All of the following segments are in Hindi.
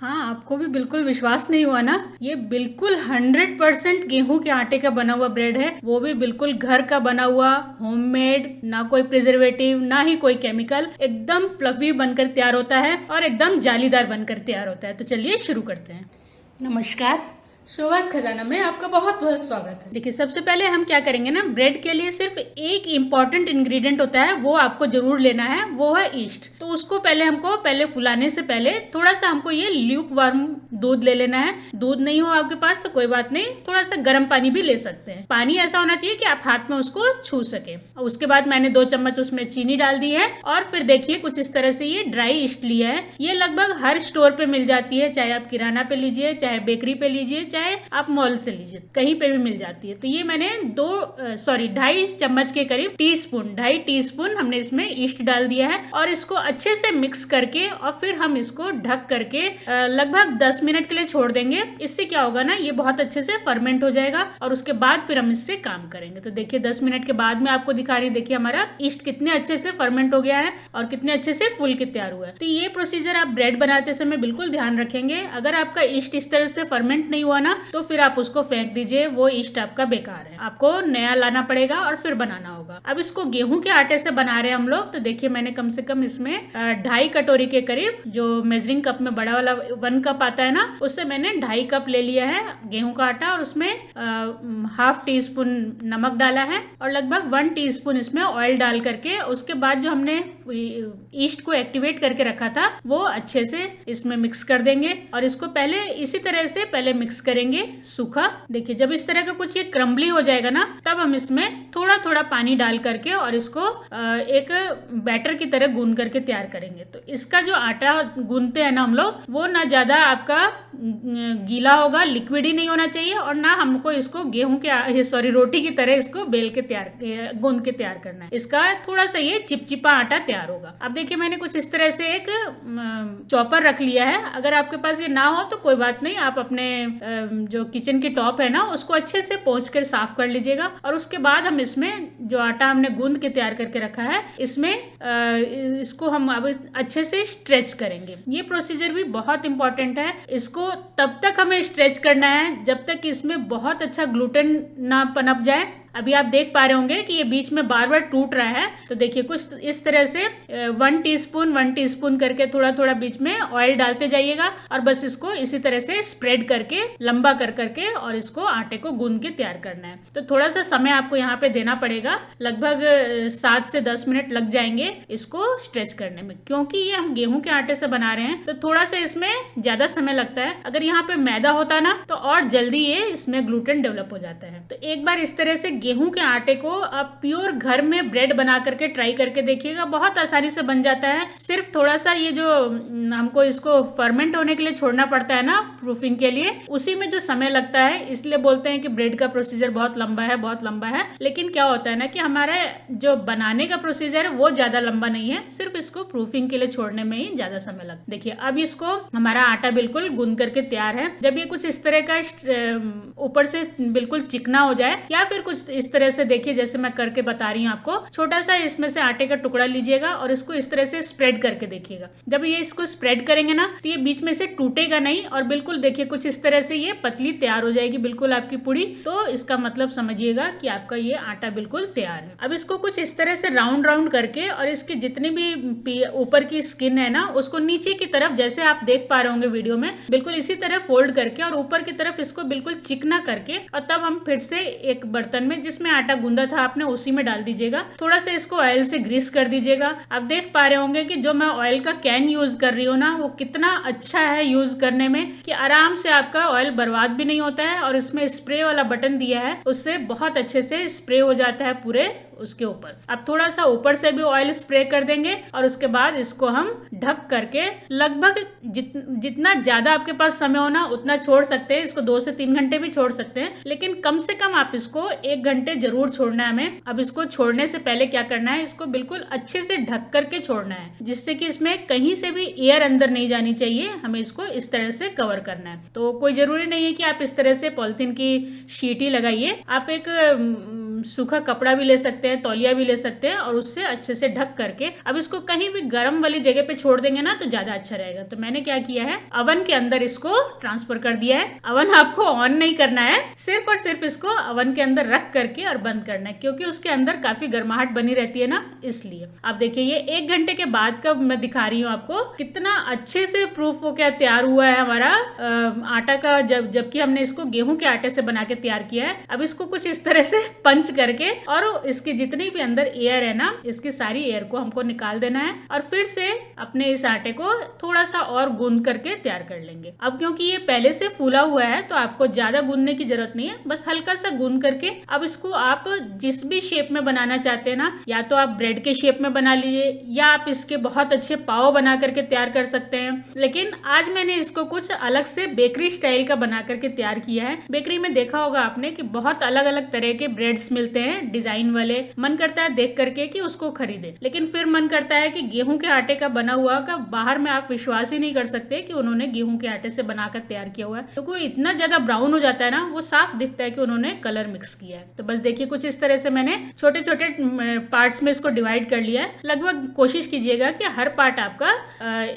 हाँ, आपको भी बिल्कुल विश्वास नहीं हुआ ना। ये बिल्कुल 100% गेहूं के आटे का बना हुआ ब्रेड है, वो भी बिल्कुल घर का बना हुआ, होममेड, ना कोई प्रिजर्वेटिव ना ही कोई केमिकल। एकदम फ्लफी बनकर तैयार होता है और एकदम जालीदार बनकर तैयार होता है। तो चलिए शुरू करते हैं। नमस्कार, शोभास खजाना में आपका बहुत बहुत स्वागत है। देखिए, सबसे पहले हम क्या करेंगे ना, ब्रेड के लिए सिर्फ एक इम्पॉर्टेंट इंग्रेडिएंट होता है, वो आपको जरूर लेना है, वो है ईस्ट। तो उसको पहले फुलाने से पहले थोड़ा सा हमको ये ल्यूक वार्म दूध ले लेना है। दूध नहीं हो आपके पास तो कोई बात नहीं, थोड़ा सा गर्म पानी भी ले सकते हैं। पानी ऐसा होना चाहिए कि आप हाथ में उसको छू सके। उसके बाद मैंने 2 चम्मच उसमें चीनी डाल दी है और फिर देखिए कुछ इस तरह से ये ड्राई ईस्ट लिया है। ये लगभग हर स्टोर पे मिल जाती है, चाहे आप किराना पे लीजिए, चाहे बेकरी पे लीजिए, चाहे आप मॉल से लीजिए, कहीं पे भी मिल जाती है। तो ये मैंने 2.5 चम्मच के करीब ढाई टी स्पून हमने इसमें ईस्ट डाल दिया है और इसको अच्छे से मिक्स करके और फिर हम इसको ढक करके लगभग 10 मिनट के लिए छोड़ देंगे। इससे क्या होगा ना, ये बहुत अच्छे से फर्मेंट हो जाएगा और उसके बाद फिर हम इससे काम करेंगे। तो देखिए 10 मिनट के बाद में आपको दिखा रही, देखिए हमारा ईस्ट कितने अच्छे से फर्मेंट हो गया है और कितने अच्छे से फूल के तैयार हुआ है। तो ये प्रोसीजर आप ब्रेड बनाते समय बिल्कुल ध्यान रखेंगे। अगर आपका ईस्ट इस तरह से फर्मेंट नहीं हुआ ना, तो फिर आप उसको फेंक दीजिए, वो ईस्ट आपका बेकार है, आपको नया लाना पड़ेगा और फिर बनाना होगा। अब इसको गेहूं के आटे से बना रहे हैं हम लोग, तो देखिए मैंने कम से कम इसमें 2.5 कटोरी के करीब, जो मेजरिंग कप में बड़ा वाला 1 कप आता है ना, उससे मैंने 2.5 कप ले लिया है गेहूं का आटा और उसमें ½ टीस्पून नमक डाला है और लगभग 1 टीस्पून इसमें ऑयल डाल करके उसके बाद जो हमने ईस्ट को एक्टिवेट करके रखा था वो अच्छे से इसमें मिक्स कर देंगे और इसको पहले इसी तरह से पहले मिक्स करेंगे सूखा। देखिए जब इस तरह का कुछ ये क्रम्बली हो जाएगा ना, तब हम इसमें थोड़ा थोड़ा पानी डाल करके और इसको एक बैटर की तरह गूंद करके तैयार करेंगे। तो इसका जो आटा गूंदते हैं ना हम लोग, वो ना ज्यादा आपका गीला होगा, लिक्विड ही नहीं होना चाहिए और ना हमको इसको गेहूं के रोटी की तरह इसको बेल के गूंद के तैयार करना है। इसका थोड़ा सा ये चिपचिपा आटा तैयार होगा। अब देखिए मैंने कुछ इस तरह से एक चॉपर रख लिया है। अगर आपके पास ये ना हो तो कोई बात नहीं, आप अपने जो किचन की टॉप है ना, उसको अच्छे से पोंछ कर साफ कर लीजिएगा और उसके बाद हम इसमें जो आटा हमने गूंद के तैयार करके रखा है, इसमें इसको हम अब अच्छे से स्ट्रेच करेंगे। ये प्रोसीजर भी बहुत इंपॉर्टेंट है। इसको तब तक हमें स्ट्रेच करना है जब तक इसमें बहुत अच्छा ग्लूटेन ना पनप जाए। अभी आप देख पा रहे होंगे कि ये बीच में बार बार टूट रहा है। तो देखिए कुछ इस तरह से 1 टीस्पून करके थोड़ा थोड़ा बीच में ऑयल डालते जाइएगा और बस इसको इसी तरह से स्प्रेड करके लंबा कर करके और इसको आटे को गूंद के तैयार करना है। तो थोड़ा सा समय आपको यहाँ पे देना पड़ेगा, लगभग 7 से 10 मिनट लग जाएंगे इसको स्ट्रेच करने में। क्योंकि ये हम गेहूं के आटे से बना रहे हैं तो थोड़ा सा इसमें ज्यादा समय लगता है। अगर यहाँ पे मैदा होता ना तो और जल्दी ये इसमें ग्लूटेन डेवलप हो जाता है। तो एक बार इस तरह से गेहूं के आटे को आप प्योर घर में ब्रेड बना करके ट्राई करके देखिएगा, बहुत आसानी से बन जाता है। सिर्फ थोड़ा सा ये जो हमको इसको फर्मेंट होने के लिए छोड़ना पड़ता है ना, प्रूफिंग के लिए, उसी में जो समय लगता है, इसलिए बोलते हैं कि ब्रेड का प्रोसीजर बहुत लंबा है, बहुत लंबा है। लेकिन क्या होता है ना कि हमारा जो बनाने का प्रोसीजर है वो ज्यादा लंबा नहीं है, सिर्फ इसको प्रूफिंग के लिए छोड़ने में ही ज्यादा समय लगता है। देखिए अब इसको हमारा आटा बिल्कुल गूंद करके तैयार है। जब ये कुछ इस तरह का ऊपर से बिल्कुल चिकना हो जाए या फिर कुछ इस तरह से, देखिए जैसे मैं करके बता रही हूँ आपको, छोटा सा इसमें से आटे का टुकड़ा लीजिएगा और इसको इस तरह से स्प्रेड करके देखिएगा। जब ये इसको स्प्रेड करेंगे ना तो ये बीच में से टूटेगा नहीं और बिल्कुल देखिए कुछ इस तरह से ये पतली तैयार हो जाएगी बिल्कुल आपकी पूड़ी। तो इसका मतलब समझिएगा कि आपका ये आटा बिल्कुल तैयार है। अब इसको कुछ इस तरह से राउंड राउंड करके और इसकी जितनी भी ऊपर की स्किन है ना, उसको नीचे की तरफ, जैसे आप देख पा रहे होंगे वीडियो में, बिल्कुल इसी तरह फोल्ड करके और ऊपर की तरफ इसको बिल्कुल चिकना करके और तब हम फिर से एक बर्तन में जिसमें आटा गूंदा था आपने उसी में डाल दीजिएगा। थोड़ा सा इसको ऑयल से ग्रीस कर दीजिएगा। आप देख पा रहे होंगे कि जो मैं ऑयल का कैन यूज कर रही हूँ ना, वो कितना अच्छा है यूज करने में, कि आराम से आपका ऑयल बर्बाद भी नहीं होता है और इसमें स्प्रे वाला बटन दिया है, उससे बहुत अच्छे से स्प्रे हो जाता है पूरे उसके ऊपर। अब थोड़ा सा ऊपर से भी ऑयल स्प्रे कर देंगे और उसके बाद इसको हम ढक करके लगभग जितना ज्यादा आपके पास समय हो ना उतना छोड़ सकते हैं। इसको 2 से 3 घंटे भी छोड़ सकते हैं, लेकिन कम से कम आप इसको 1 घंटे जरूर छोड़ना है हमें। अब इसको छोड़ने से पहले क्या करना है, इसको बिल्कुल अच्छे से ढक करके छोड़ना है, जिससे कि इसमें कहीं से भी एयर अंदर नहीं जानी चाहिए। हमें इसको इस तरह से कवर करना है। तो कोई जरूरी नहीं है कि आप इस तरह से पॉलिथीन की शीट ही लगाइए, आप एक सूखा कपड़ा भी ले सकते हैं, तौलिया भी ले सकते हैं और उससे अच्छे से ढक करके अब इसको कहीं भी गर्म वाली जगह पे छोड़ देंगे ना तो ज्यादा अच्छा रहेगा। तो मैंने क्या किया है, अवन के अंदर इसको ट्रांसफर कर दिया है। अवन आपको ऑन नहीं करना है, सिर्फ और सिर्फ इसको अवन के अंदर रख करके और बंद करना है, क्योंकि उसके अंदर काफी गर्माहट बनी रहती है ना, इसलिए। अब देखिए ये 1 घंटे के बाद का मैं दिखा रही हूँ आपको कितना अच्छे से प्रूफ हो क्या तैयार हुआ है हमारा आटा का, जबकि हमने इसको गेहूं के आटे से बना के तैयार किया है। अब इसको कुछ इस तरह से पंच करके और इसकी जितनी भी अंदर एयर है ना, इसकी सारी एयर को हमको निकाल देना है और फिर से अपने इस आटे को थोड़ा सा और गूंद करके तैयार कर लेंगे। अब क्योंकि ये पहले से फूला हुआ है तो आपको ज्यादा गूंदने की जरूरत नहीं है, बस हल्का सा गूंद करके अब इसको आप जिस भी शेप में बनाना चाहते हैं ना, या तो आप ब्रेड के शेप में बना लीजिए या आप इसके बहुत अच्छे पाव बना करके तैयार कर सकते हैं। लेकिन आज मैंने इसको कुछ अलग से बेकरी स्टाइल का बना करके तैयार किया है। बेकरी में देखा होगा आपने कि बहुत अलग अलग तरह के ब्रेड्स मिलते हैं डिजाइन वाले, मन करता है देख करके कि उसको खरीदे, लेकिन फिर मन करता है कि गेहूं के आटे का बना हुआ का बाहर में आप विश्वास ही नहीं कर सकते कि उन्होंने गेहूं के आटे से बनाकर तैयार किया हुआ है, तो कोई इतना ज्यादा ब्राउन हो जाता है ना, वो साफ दिखता है कि उन्होंने कलर मिक्स किया है। तो बस देखिए कुछ इस तरह से मैंने छोटे छोटे पार्ट्स में इसको डिवाइड कर लिया है। लगभग कोशिश कीजिएगा कि हर पार्ट आपका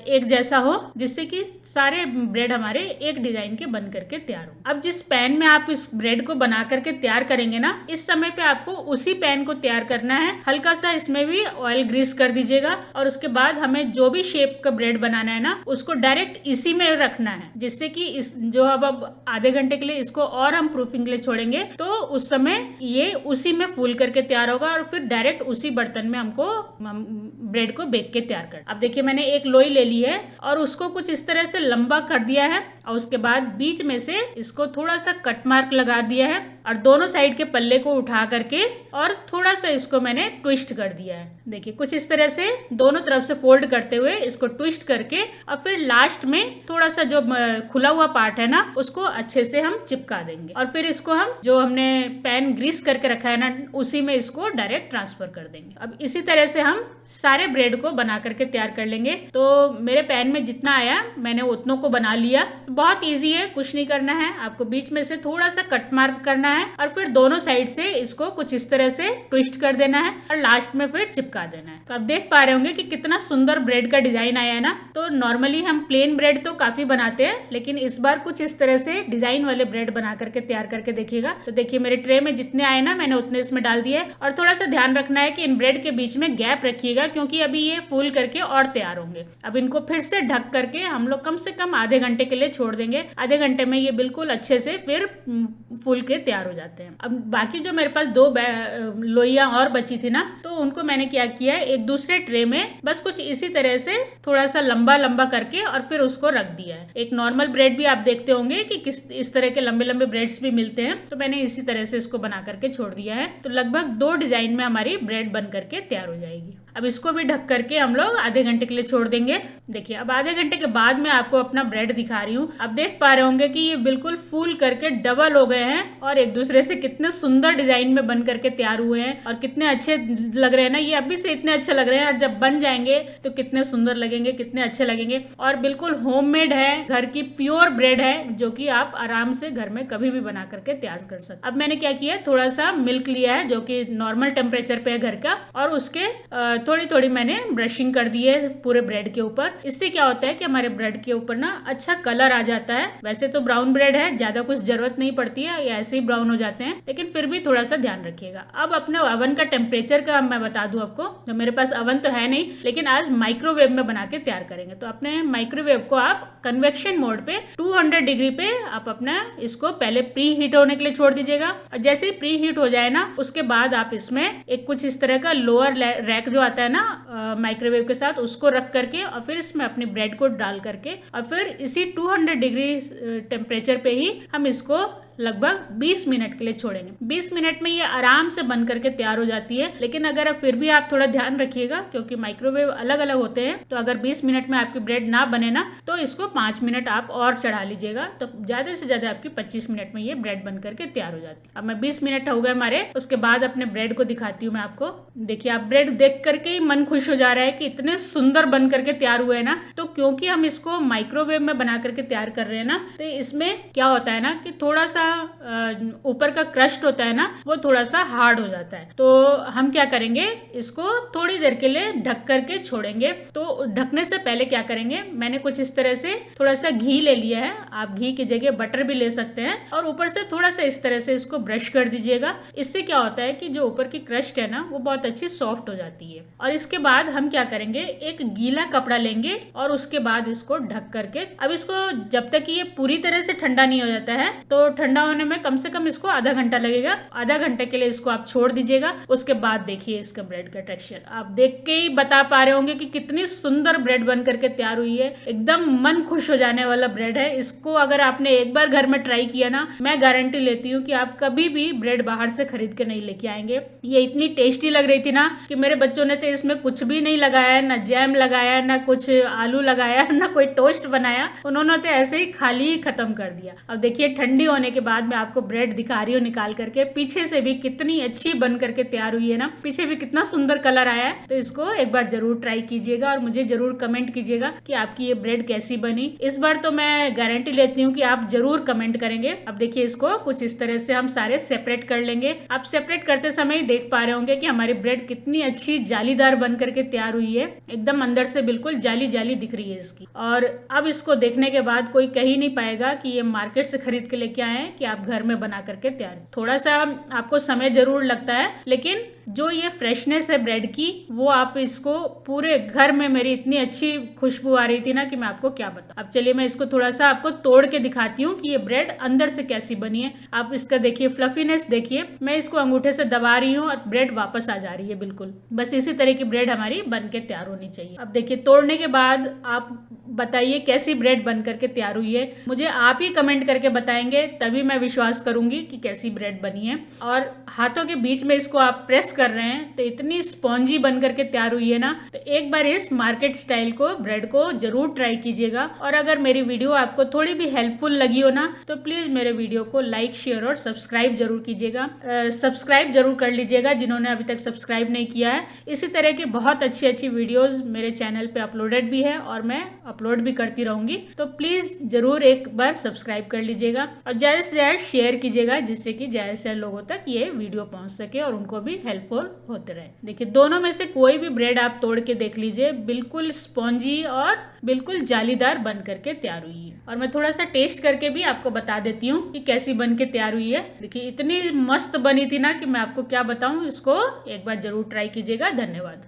एक जैसा हो, जिससे कि सारे ब्रेड हमारे एक डिजाइन के बन करके तैयार हो। अब जिस पैन में आप इस ब्रेड को बना करके तैयार करेंगे ना, इस समय पे आपको उसी पैन को तैयार करना है। हल्का सा इसमें भी ऑयल ग्रीस कर दीजिएगा और उसके बाद हमें जो भी शेप का ब्रेड बनाना है ना, उसको डायरेक्ट इसी में रखना है, जिससे कि इस जो अब आधे घंटे के लिए इसको और हम प्रूफिंग के लिए छोड़ेंगे तो उस समय ये उसी में फूल करके तैयार होगा और फिर डायरेक्ट उसी बर्तन में हमको ब्रेड को बेक के तैयार कर। अब देखिए मैंने एक लोई ले ली है और उसको कुछ इस तरह से लंबा कर दिया है और उसके बाद बीच में से इसको थोड़ा सा कट मार्क लगा दिया है और दोनों साइड के पल्ले को उठा करके और थोड़ा सा इसको मैंने ट्विस्ट कर दिया है। देखिए कुछ इस तरह से दोनों तरफ से फोल्ड करते हुए इसको ट्विस्ट करके और फिर लास्ट में थोड़ा सा जो खुला हुआ पार्ट है ना, उसको अच्छे से हम चिपका देंगे और फिर इसको हम जो हमने पैन ग्रीस करके रखा है ना, उसी में इसको डायरेक्ट ट्रांसफर कर देंगे। अब इसी तरह से हम सारे ब्रेड को बना करके तैयार कर लेंगे। तो मेरे पैन में जितना आया मैंने उतनों को बना लिया। बहुत ईजी है, कुछ नहीं करना है, आपको बीच में से थोड़ा सा कट मार्क करना है और फिर दोनों साइड से इसको कुछ इस तरह से ट्विस्ट कर देना है और लास्ट में फिर चिपका देना है। तो आप देख पा रहे होंगे कि कितना सुंदर ब्रेड का डिजाइन आया है ना। तो नॉर्मली हम प्लेन ब्रेड तो काफी बनाते हैं, लेकिन इस बार कुछ इस तरह से डिजाइन वाले ब्रेड बना करके तैयार करके देखिएगा। तो देखिए मेरे ट्रे में जितने आए ना, मैंने उतने इसमें डाल दिए और थोड़ा सा ध्यान रखना है कि इन ब्रेड के बीच में गैप रखिएगा, क्योंकि अभी ये फूल करके और तैयार होंगे। अब इनको फिर से ढक करके हम लोग कम से कम आधे घंटे के लिए छोड़ देंगे। आधे घंटे में ये बिल्कुल अच्छे से फिर फूल के तैयार हो जाते हैं। अब बाकी जो मेरे पास 2 लोइयां और बची थी ना, तो उनको मैंने क्या किया है, एक दूसरे ट्रे में बस कुछ इसी तरह से थोड़ा सा लंबा लंबा करके और फिर उसको रख दिया है। एक नॉर्मल ब्रेड भी आप देखते होंगे कि किस इस तरह के लंबे लंबे ब्रेड्स भी मिलते हैं, तो मैंने इसी तरह से इसको बना करके छोड़ दिया है। तो लगभग 2 डिजाइन में हमारी ब्रेड बन करके तैयार हो जाएगी। अब इसको भी ढक करके हम लोग आधे घंटे के लिए छोड़ देंगे। देखिए अब आधे घंटे के बाद मैं आपको अपना ब्रेड दिखा रही हूँ। अब देख पा रहे होंगे कि ये बिल्कुल फूल करके डबल हो गए हैं और एक दूसरे से कितने सुंदर डिजाइन में बन करके तैयार हुए हैं और कितने अच्छे लग रहे हैं ना। ये अभी से इतने अच्छे लग रहे हैं और जब बन जाएंगे तो कितने सुंदर लगेंगे, कितने अच्छे लगेंगे। और बिल्कुल होममेड है, घर की प्योर ब्रेड है, जो कि आप आराम से घर में कभी भी बना करके तैयार कर सकते। अब मैंने क्या किया, थोड़ा सा मिल्क लिया है जो कि नॉर्मल टेम्परेचर पे है घर का, और उसके थोड़ी थोड़ी मैंने ब्रशिंग कर दी है पूरे ब्रेड के ऊपर। इससे क्या होता है कि हमारे ब्रेड के ऊपर ना अच्छा कलर आ जाता है। वैसे तो ब्राउन ब्रेड है, ज्यादा कुछ जरूरत नहीं पड़ती है, ये ऐसे ही ब्राउन हो जाते हैं, लेकिन फिर भी थोड़ा सा ध्यान रखिएगा। अब अपने ओवन का टेम्परेचर का मैं बता दूं आपको, तो मेरे पास ओवन तो है नहीं, लेकिन आज माइक्रोवेव में बना के तैयार करेंगे। तो अपने माइक्रोवेव को आप कन्वेक्शन मोड पे 200 डिग्री पे आप अपना इसको पहले प्री हीट होने के लिए छोड़ दीजिएगा। और जैसे ही प्री हीट हो जाए ना, उसके बाद आप इसमें एक कुछ इस तरह का लोअर रैक जो आता है ना माइक्रोवेव के साथ, उसको रख करके और फिर इसमें अपनी ब्रेड को डाल करके और फिर इसी 200 डिग्री टेम्परेचर पे ही हम इसको लगभग 20 मिनट के लिए छोड़ेंगे। 20 मिनट में ये आराम से बन करके तैयार हो जाती है। लेकिन अगर फिर भी आप थोड़ा ध्यान रखिएगा, क्योंकि माइक्रोवेव अलग अलग होते हैं, तो अगर 20 मिनट में आपकी ब्रेड ना बने ना, तो इसको 5 मिनट आप और चढ़ा लीजिएगा, तो ज्यादा से ज्यादा आपकी 25 मिनट में ये ब्रेड बन करके तैयार हो जाती है। अब मैं 20 मिनट हो गए हमारे, उसके बाद अपने ब्रेड को दिखाती हूँ मैं आपको। देखिए आप ब्रेड देख करके ही मन खुश हो जा रहा है कि इतने सुंदर बन करके तैयार हुए हैं ना। तो क्योंकि हम इसको माइक्रोवेव में बना करके तैयार कर रहे हैं ना, तो इसमें क्या होता है ना कि थोड़ा सा ऊपर का क्रस्ट होता है ना, वो थोड़ा सा हार्ड हो जाता है। तो हम क्या करेंगे, इसको थोड़ी देर के लिए ढक करके छोड़ेंगे। तो ढकने से पहले क्या करेंगे, मैंने कुछ इस तरह से थोड़ा सा घी ले लिया है, आप घी की जगह बटर भी ले सकते हैं, और ऊपर से थोड़ा सा इस तरह से इसको ब्रश कर दीजिएगा। इससे क्या होता है कि जो ऊपर की क्रस्ट है ना, वो बहुत अच्छी सॉफ्ट हो जाती है। और इसके बाद हम क्या करेंगे, एक गीला कपड़ा लेंगे और उसके बाद इसको ढक करके, अब इसको जब तक ये पूरी तरह से ठंडा नहीं हो जाता है, तो ठंडा होने में कम से कम इसको आधा घंटा लगेगा। आधा घंटे के लिए इसको आप छोड़ दीजिएगा। उसके बाद देखिए इसका ब्रेड का टेक्सचर आप देख के ही बता पा रहे होंगे कि कितनी सुंदर ब्रेड बन करके तैयार हुई है। एकदम मन खुश हो जाने वाला ब्रेड है। इसको अगर आपने एक बार घर में ट्राई किया ना, मैं गारंटी लेती हूँ कि आप कभी भी ब्रेड बाहर से खरीद के नहीं लेके आएंगे। ये इतनी टेस्टी लग रही थी ना कि मेरे बच्चों ने तो इसमें कुछ भी नहीं लगाया, ना जैम लगाया, ना कुछ आलू लगाया, ना कोई टोस्ट बनाया। उन्होंने तो ऐसे ही खाली ही खत्म कर दिया। अब देखिए ठंडी होने के बाद मैं आपको ब्रेड दिखा रही हूँ निकाल करके, पीछे से भी कितनी अच्छी बन करके तैयार हुई है ना, पीछे भी कितना सुंदर कलर आया है। तो इसको एक बार जरूर ट्राई कीजिएगा और मुझे जरूर कमेंट कीजिएगा कि आपकी ये ब्रेड कैसी बनी। इस बार तो मैं गारंटी लेती हूँ कि आप जरूर कमेंट करेंगे। अब देखिए इसको कुछ इस तरह से हम सारे सेपरेट कर लेंगे। आप सेपरेट करते समय देख पा रहे होंगे कि हमारी ब्रेड कितनी अच्छी जालीदार बन करके तैयार हुई है। एकदम अंदर से बिल्कुल जाली जाली दिख रही है इसकी। और अब इसको देखने के बाद कोई कह ही नहीं पाएगा कि ये मार्केट से खरीद के लेके आए हैं कि आप घर में बना करके तैयार। थोड़ा सा आपको समय जरूर लगता है, लेकिन जो ये फ्रेशनेस है ब्रेड की, वो आप इसको पूरे घर में, मेरी इतनी अच्छी खुशबू आ रही थी ना कि मैं आपको क्या बताऊं। अब चलिए मैं इसको थोड़ा सा आपको तोड़ के दिखाती हूँ कि ये ब्रेड अंदर से कैसी बनी है। आप इसका देखिए फ्लफीनेस देखिए, मैं इसको अंगूठे से दबा रही हूँ और ब्रेड वापस आ जा रही है बिल्कुल। बस इसी तरह की ब्रेड हमारी बन के तैयार होनी चाहिए। अब देखिए तोड़ने के बाद आप बताइए कैसी ब्रेड बन करके तैयार हुई है। मुझे आप ही कमेंट करके बताएंगे, तभी मैं विश्वास करूंगी कि कैसी ब्रेड बनी है। और हाथों के बीच में इसको आप प्रेस कर रहे हैं तो इतनी स्पॉन्जी बन करके तैयार हुई है ना। तो एक बार इस मार्केट स्टाइल को ब्रेड को जरूर ट्राई कीजिएगा। और अगर मेरी वीडियो आपको थोड़ी भी हेल्पफुल लगी हो ना, तो प्लीज मेरे वीडियो को लाइक, शेयर और सब्सक्राइब जरूर कीजिएगा। सब्सक्राइब जरूर कर लीजिएगा जिन्होंने अभी तक सब्सक्राइब नहीं किया है। इसी तरह की बहुत अच्छी अच्छी वीडियोज मेरे चैनल पे अपलोडेड भी है और मैं अपलोड भी करती रहूंगी। तो प्लीज जरूर एक बार सब्सक्राइब कर लीजिएगा और ज्यादा से ज्यादा शेयर कीजिएगा, जिससे कि ज्यादा से ज्यादा लोगों तक ये वीडियो पहुंच सके और उनको भी हेल्पफुल होते रहे। देखिए दोनों में से कोई भी ब्रेड आप तोड़ के देख लीजिए, बिल्कुल स्पॉन्जी और बिल्कुल जालीदार बन करके तैयार हुई है। और मैं थोड़ा सा टेस्ट करके भी आपको बता देती हूँ कि कैसी बन के तैयार हुई है। देखिए इतनी मस्त बनी थी ना कि मैं आपको क्या बताऊं। इसको एक बार जरूर ट्राई कीजिएगा। धन्यवाद।